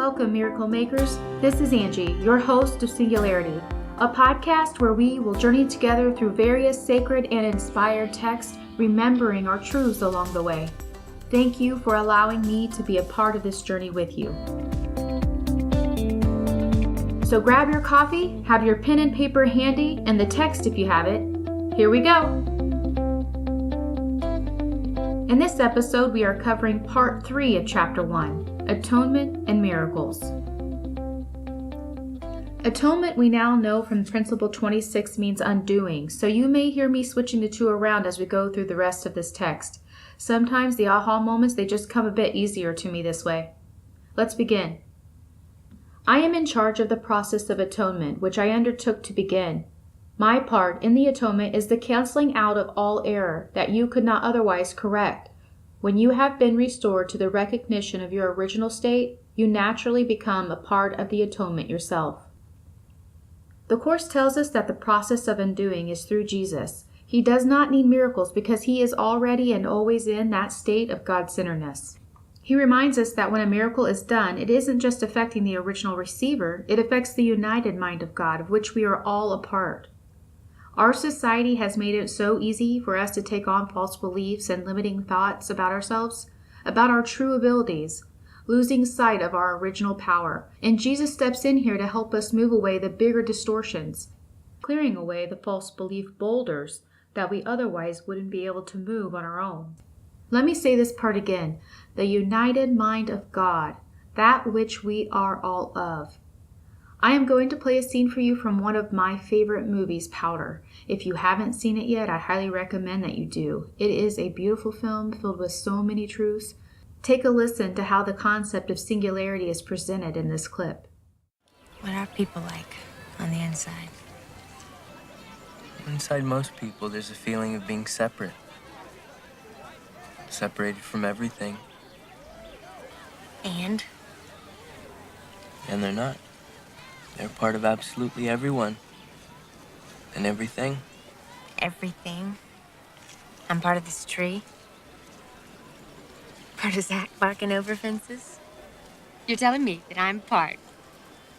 Welcome, Miracle Makers. This is Angie, your host of Singularity, a podcast where we will journey together through various sacred and inspired texts, remembering our truths along the way. Thank you for allowing me to be a part of this journey with you. So grab your coffee, have your pen and paper handy, and the text if you have it. Here we go. In this episode, we are covering part 3 of chapter 1, Atonement and Miracles. Atonement, we now know from principle 26, means undoing, so you may hear me switching the two around as we go through the rest of this text. Sometimes the aha moments, they just come a bit easier to me this way. Let's begin. I am in charge of the process of atonement, which I undertook to begin. My part in the atonement is the canceling out of all error that you could not otherwise correct. When you have been restored to the recognition of your original state, you naturally become a part of the atonement yourself. The Course tells us that the process of undoing is through Jesus. He does not need miracles because he is already and always in that state of God-centeredness. He reminds us that when a miracle is done, it isn't just affecting the original receiver, it affects the united mind of God, of which we are all a part. Our society has made it so easy for us to take on false beliefs and limiting thoughts about ourselves, about our true abilities, losing sight of our original power. And Jesus steps in here to help us move away the bigger distortions, clearing away the false belief boulders that we otherwise wouldn't be able to move on our own. Let me say this part again. The united mind of God, that which we are all of. I am going to play a scene for you from one of my favorite movies, Powder. If you haven't seen it yet, I highly recommend that you do. It is a beautiful film filled with so many truths. Take a listen to how the concept of singularity is presented in this clip. What are people like on the inside? Inside most people, there's a feeling of being separate. Separated from everything. And they're not. They're part of absolutely everyone. And everything. Everything. I'm part of this tree. Part of Zach barking over fences. You're telling me that I'm part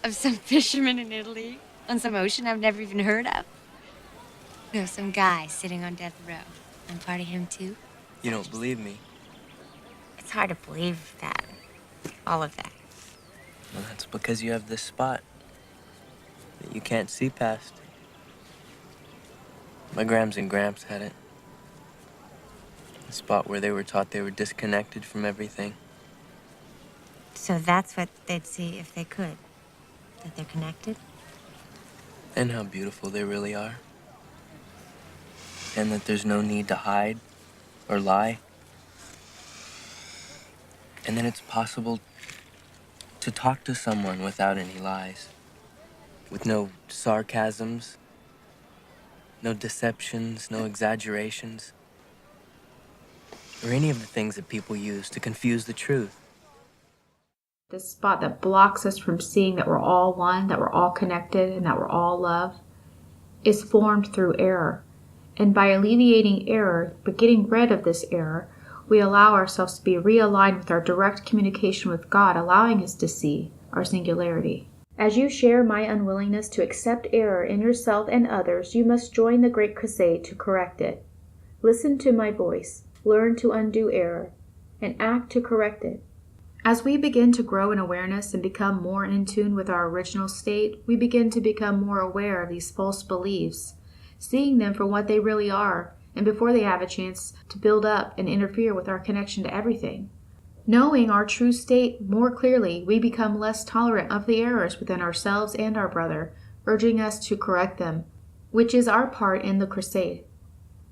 of some fisherman in Italy on some ocean I've never even heard of? No, some guy sitting on death row. I'm part of him too. You don't believe me? It's hard to believe that. All of that. Well, that's because you have this spot that you can't see past. My Grams and Gramps had it. A spot where they were taught they were disconnected from everything. So that's what they'd see if they could. That they're connected? And how beautiful they really are. And that there's no need to hide or lie. And then it's possible to talk to someone without any lies. With no sarcasms, no deceptions, no exaggerations, or any of the things that people use to confuse the truth. This spot that blocks us from seeing that we're all one, that we're all connected, and that we're all love, is formed through error. And by alleviating error, but getting rid of this error, we allow ourselves to be realigned with our direct communication with God, allowing us to see our singularity. As you share my unwillingness to accept error in yourself and others, you must join the great crusade to correct it. Listen to my voice, learn to undo error, and act to correct it. As we begin to grow in awareness and become more in tune with our original state, we begin to become more aware of these false beliefs, seeing them for what they really are, and before they have a chance to build up and interfere with our connection to everything. Knowing our true state more clearly, we become less tolerant of the errors within ourselves and our brother, urging us to correct them, which is our part in the crusade.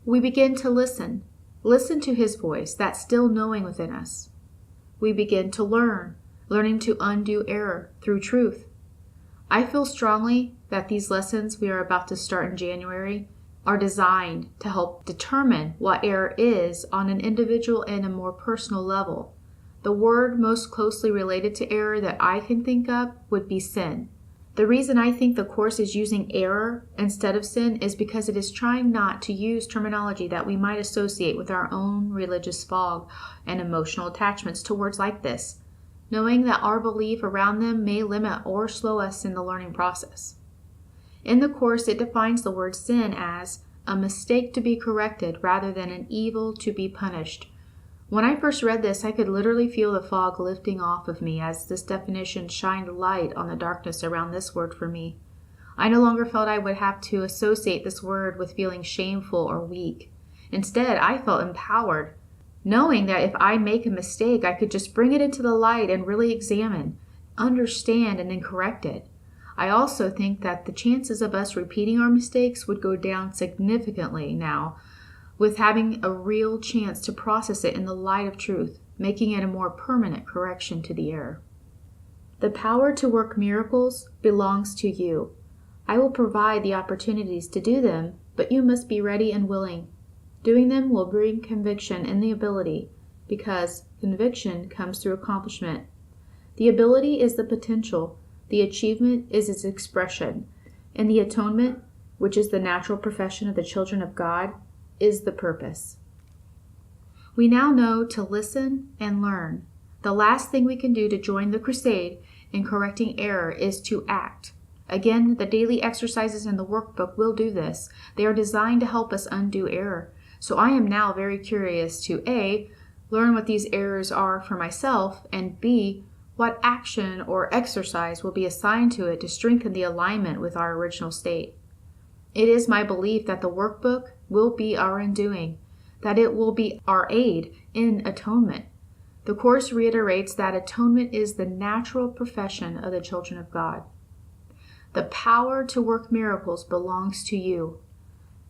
We begin to listen to his voice, that still knowing within us. We begin to learning to undo error through truth. I feel strongly that these lessons we are about to start in January are designed to help determine what error is on an individual and a more personal level. The word most closely related to error that I can think of would be sin. The reason I think the Course is using error instead of sin is because it is trying not to use terminology that we might associate with our own religious fog and emotional attachments to words like this. knowing that our belief around them may limit or slow us in the learning process. In the Course, it defines the word sin as a mistake to be corrected rather than an evil to be punished. When I first read this, I could literally feel the fog lifting off of me as this definition shined light on the darkness around this word for me. I no longer felt I would have to associate this word with feeling shameful or weak. Instead, I felt empowered, knowing that if I make a mistake, I could just bring it into the light and really examine, understand, and then correct it. I also think that the chances of us repeating our mistakes would go down significantly now, with having a real chance to process it in the light of truth, making it a more permanent correction to the error. The power to work miracles belongs to you. I will provide the opportunities to do them, but you must be ready and willing. Doing them will bring conviction in the ability, because conviction comes through accomplishment. The ability is the potential, the achievement is its expression, and the atonement, which is the natural profession of the children of God, is the purpose. We now know to listen and learn. The last thing we can do to join the crusade in correcting error is to act. Again, the daily exercises in the workbook will do this. They are designed to help us undo error. So I am now very curious to A, learn what these errors are for myself, and B, what action or exercise will be assigned to it to strengthen the alignment with our original state. It is my belief that the workbook will be our undoing, that it will be our aid in atonement. The Course reiterates that atonement is the natural profession of the children of God. The power to work miracles belongs to you.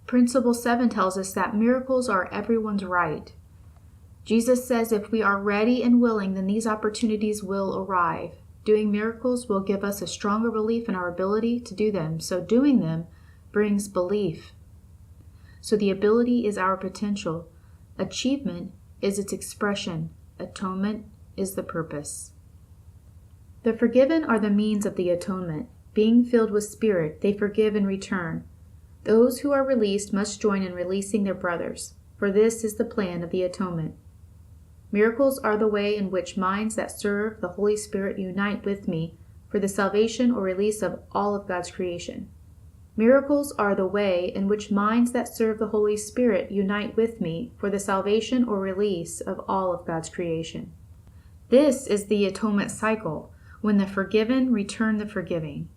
Principle 7 tells us that miracles are everyone's right. Jesus says if we are ready and willing, then these opportunities will arrive. Doing miracles will give us a stronger belief in our ability to do them, so doing them brings belief. So the ability is our potential. Achievement is its expression. Atonement is the purpose. The forgiven are the means of the atonement. Being filled with Spirit, they forgive in return. Those who are released must join in releasing their brothers, for this is the plan of the atonement. Miracles are the way in which minds that serve the Holy Spirit unite with me for the salvation or release of all of God's creation. Miracles are the way in which minds that serve the Holy Spirit unite with me for the salvation or release of all of God's creation. This is the atonement cycle, when the forgiven return the forgiving.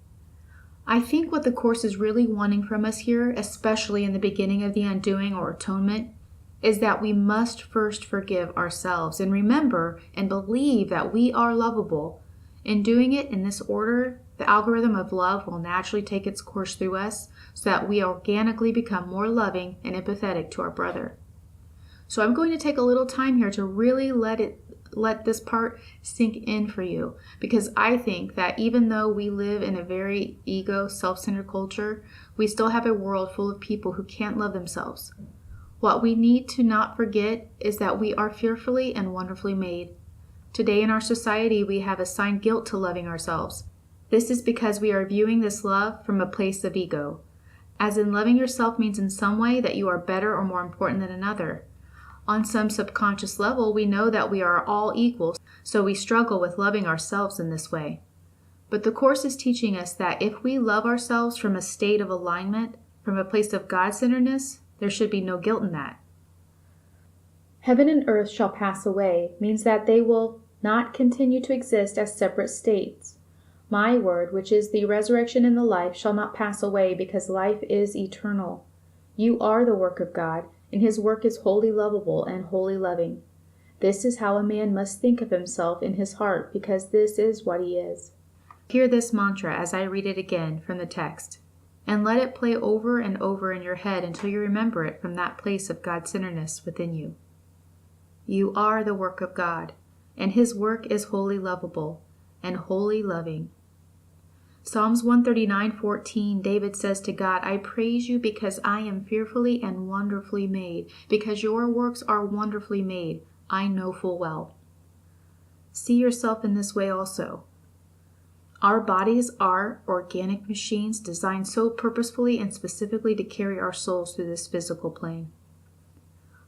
I think what the Course is really wanting from us here, especially in the beginning of the undoing or atonement, is that we must first forgive ourselves and remember and believe that we are lovable. In doing it in this order, the algorithm of love will naturally take its course through us so that we organically become more loving and empathetic to our brother. So I'm going to take a little time here to really let this part sink in for you, because I think that even though we live in a very ego, self-centered culture, we still have a world full of people who can't love themselves. What we need to not forget is that we are fearfully and wonderfully made. Today in our society, we have assigned guilt to loving ourselves. This is because we are viewing this love from a place of ego, as in loving yourself means in some way that you are better or more important than another. On some subconscious level, we know that we are all equal, so we struggle with loving ourselves in this way. But the Course is teaching us that if we love ourselves from a state of alignment, from a place of God-centeredness, there should be no guilt in that. Heaven and earth shall pass away means that they will not continue to exist as separate states. My word, which is the resurrection and the life, shall not pass away because life is eternal. You are the work of God, and his work is wholly lovable and wholly loving. This is how a man must think of himself in his heart, because this is what he is. Hear this mantra as I read it again from the text, and let it play over and over in your head until you remember it from that place of God-centeredness within you. You are the work of God, and his work is wholly lovable and wholly loving. Psalms 139:14, David says to God, I praise you because I am fearfully and wonderfully made, because your works are wonderfully made, I know full well. See yourself in this way also. Our bodies are organic machines designed so purposefully and specifically to carry our souls through this physical plane.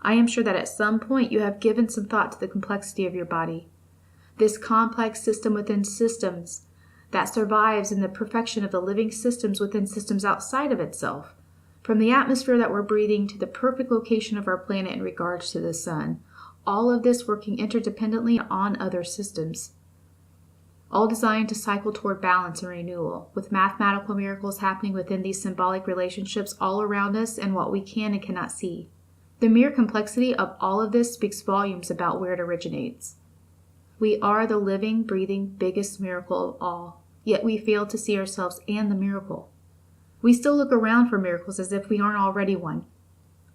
I am sure that at some point you have given some thought to the complexity of your body. this complex system within systems that survives in the perfection of the living systems within systems outside of itself, from the atmosphere that we're breathing to the perfect location of our planet in regards to the sun, all of this working interdependently on other systems, all designed to cycle toward balance and renewal, with mathematical miracles happening within these symbolic relationships all around us and what we can and cannot see. The mere complexity of all of this speaks volumes about where it originates. We are the living, breathing, biggest miracle of all, yet we fail to see ourselves and the miracle. We still look around for miracles as if we aren't already one.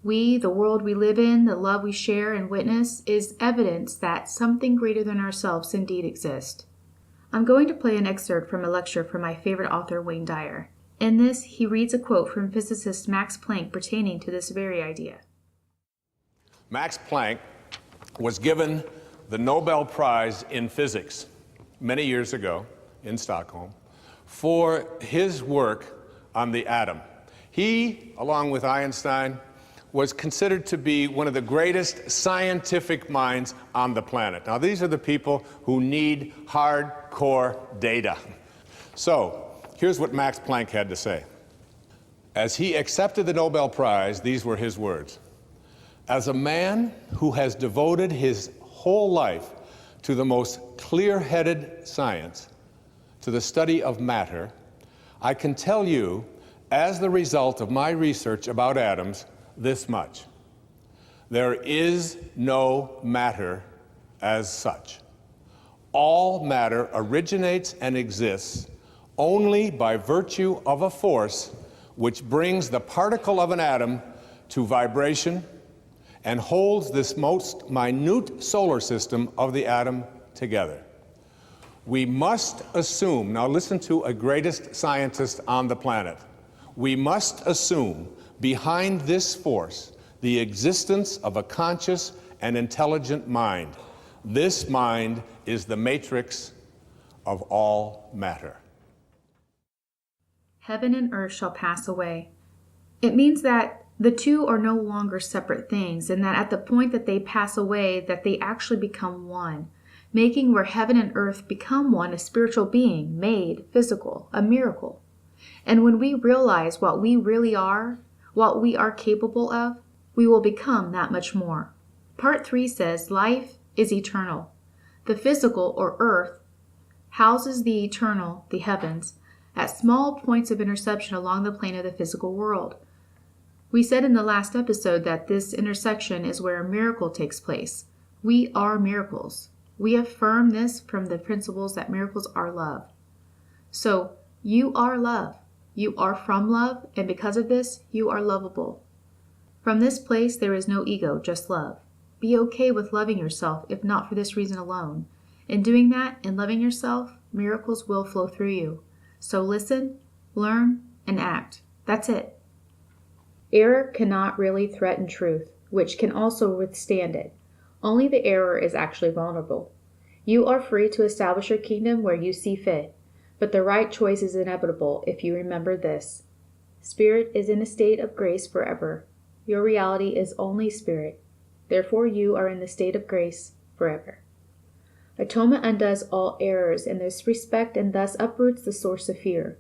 We, the world we live in, the love we share and witness, is evidence that something greater than ourselves indeed exists. I'm going to play an excerpt from a lecture from my favorite author, Wayne Dyer. In this, he reads a quote from physicist Max Planck pertaining to this very idea. Max Planck was given the Nobel Prize in Physics many years ago in Stockholm for his work on the atom. He, along with Einstein, was considered to be one of the greatest scientific minds on the planet. Now, these are the people who need hardcore data. So, here's what Max Planck had to say. As he accepted the Nobel Prize, these were his words. As a man who has devoted his whole life to the most clear-headed science, to the study of matter, I can tell you, as the result of my research about atoms, this much. There is no matter as such. All matter originates and exists only by virtue of a force which brings the particle of an atom to vibration and holds this most minute solar system of the atom together. We must assume, now listen to a greatest scientist on the planet, we must assume behind this force the existence of a conscious and intelligent mind. This mind is the matrix of all matter. Heaven and earth shall pass away. It means that the two are no longer separate things, and that at the point that they pass away, that they actually become one, making where heaven and earth become one a spiritual being, made physical, a miracle. And when we realize what we really are, what we are capable of, we will become that much more. Part 3 says life is eternal. The physical, or earth, houses the eternal, the heavens, at small points of interception along the plane of the physical world. We said in the last episode that this intersection is where a miracle takes place. We are miracles. We affirm this from the principles that miracles are love. So, you are love. You are from love, and because of this, you are lovable. From this place, there is no ego, just love. Be okay with loving yourself, if not for this reason alone. In doing that, in loving yourself, miracles will flow through you. So listen, learn, and act. That's it. Error cannot really threaten truth, which can also withstand it. Only the error is actually vulnerable. You are free to establish your kingdom where you see fit. But the right choice is inevitable if you remember this. Spirit is in a state of grace forever. Your reality is only spirit. Therefore you are in the state of grace forever. Atonement undoes all errors in this respect and thus uproots the source of fear.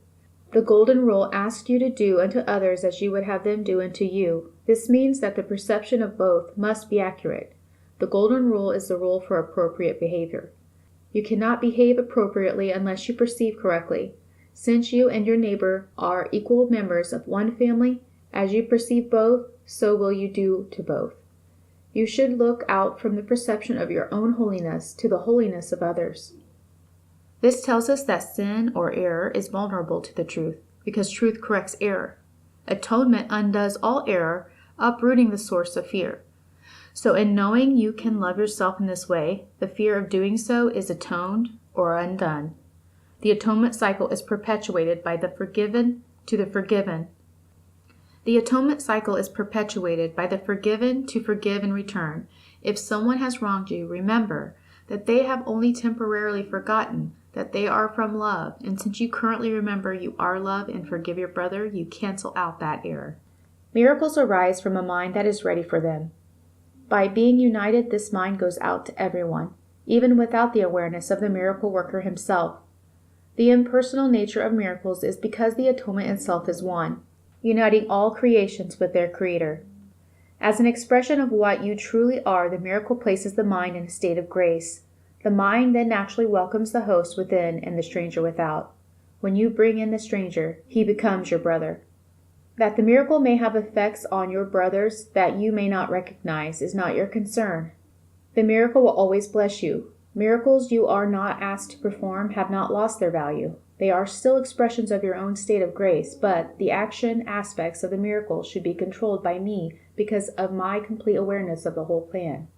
The golden rule asks you to do unto others as you would have them do unto you. This means that the perception of both must be accurate. The golden rule is the rule for appropriate behavior. You cannot behave appropriately unless you perceive correctly. Since you and your neighbor are equal members of one family, as you perceive both, so will you do to both. You should look out from the perception of your own holiness to the holiness of others. This tells us that sin or error is vulnerable to the truth, because truth corrects error. Atonement undoes all error, uprooting the source of fear. So in knowing you can love yourself in this way, the fear of doing so is atoned or undone. The atonement cycle is perpetuated by the forgiven to the forgiven. The atonement cycle is perpetuated by the forgiven to forgive in return. If someone has wronged you, remember that they have only temporarily forgotten that they are from love, and since you currently remember you are love and forgive your brother, you cancel out that error. Miracles arise from a mind that is ready for them. By being united, this mind goes out to everyone. even without the awareness of the miracle worker himself. The impersonal nature of miracles is because the atonement itself is one, uniting all creations with their Creator. As an expression of what you truly are, the miracle places the mind in a state of grace. The mind then naturally welcomes the host within and the stranger without. When you bring in the stranger, he becomes your brother. That the miracle may have effects on your brothers that you may not recognize is not your concern. The miracle will always bless you. Miracles you are not asked to perform have not lost their value. They are still expressions of your own state of grace, but the action aspects of the miracle should be controlled by me because of my complete awareness of the whole plan.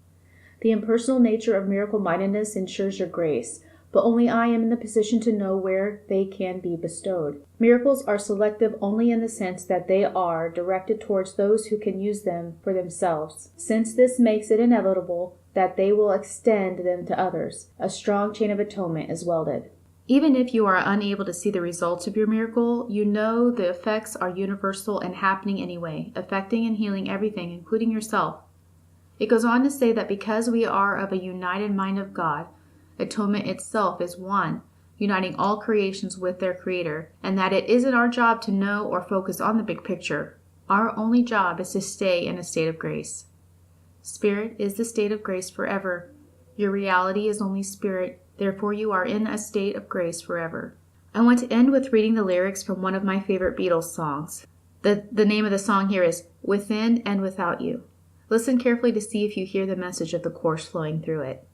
The impersonal nature of miracle-mindedness ensures your grace, but only I am in the position to know where they can be bestowed. Miracles are selective only in the sense that they are directed towards those who can use them for themselves. Since this makes it inevitable that they will extend them to others, a strong chain of atonement is welded. Even if you are unable to see the results of your miracle, you know the effects are universal and happening anyway, affecting and healing everything, including yourself. It goes on to say that because we are of a united mind of God, atonement itself is one, uniting all creations with their Creator, and that it isn't our job to know or focus on the big picture. Our only job is to stay in a state of grace. Spirit is the state of grace forever. Your reality is only spirit, therefore you are in a state of grace forever. I want to end with reading the lyrics from one of my favorite Beatles songs. The name of the song here is Within and Without You. Listen carefully to see if you hear the message of the course flowing through it.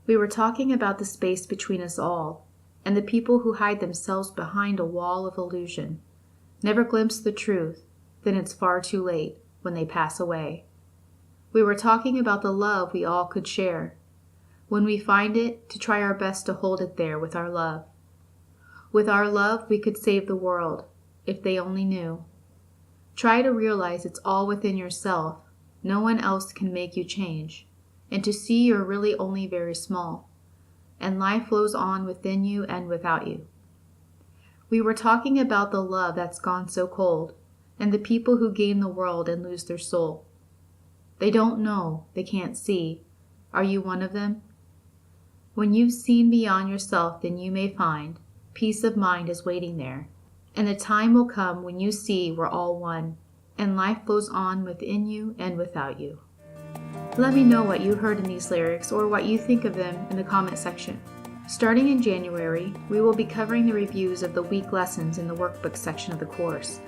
We were talking about the space between us all, and the people who hide themselves behind a wall of illusion. Never glimpse the truth, then it's far too late when they pass away. We were talking about the love we all could share. When we find it, to try our best to hold it there with our love. With our love, we could save the world, if they only knew. Try to realize it's all within yourself. No one else can make you change. And to see you're really only very small. And life flows on within you and without you. We were talking about the love that's gone so cold, and the people who gain the world and lose their soul. They don't know, they can't see. Are you one of them? When you've seen beyond yourself, then you may find peace of mind is waiting there. And the time will come when you see we're all one, and life flows on within you and without you. Let me know what you heard in these lyrics or what you think of them in the comment section. Starting in January, we will be covering the reviews of the week lessons in the workbook section of the course.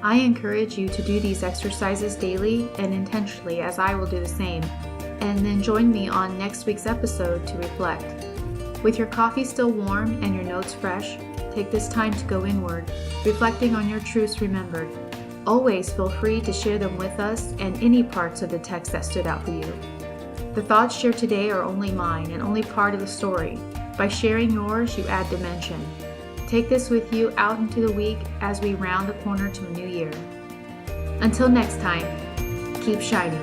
I encourage you to do these exercises daily and intentionally, as I will do the same, and then join me on next week's episode to reflect. With your coffee still warm and your notes fresh, take this time to go inward, reflecting on your truths remembered. Always feel free to share them with us and any parts of the text that stood out for you. The thoughts shared today are only mine and only part of the story. By sharing yours, you add dimension. Take this with you out into the week as we round the corner to a new year. Until next time, keep shining.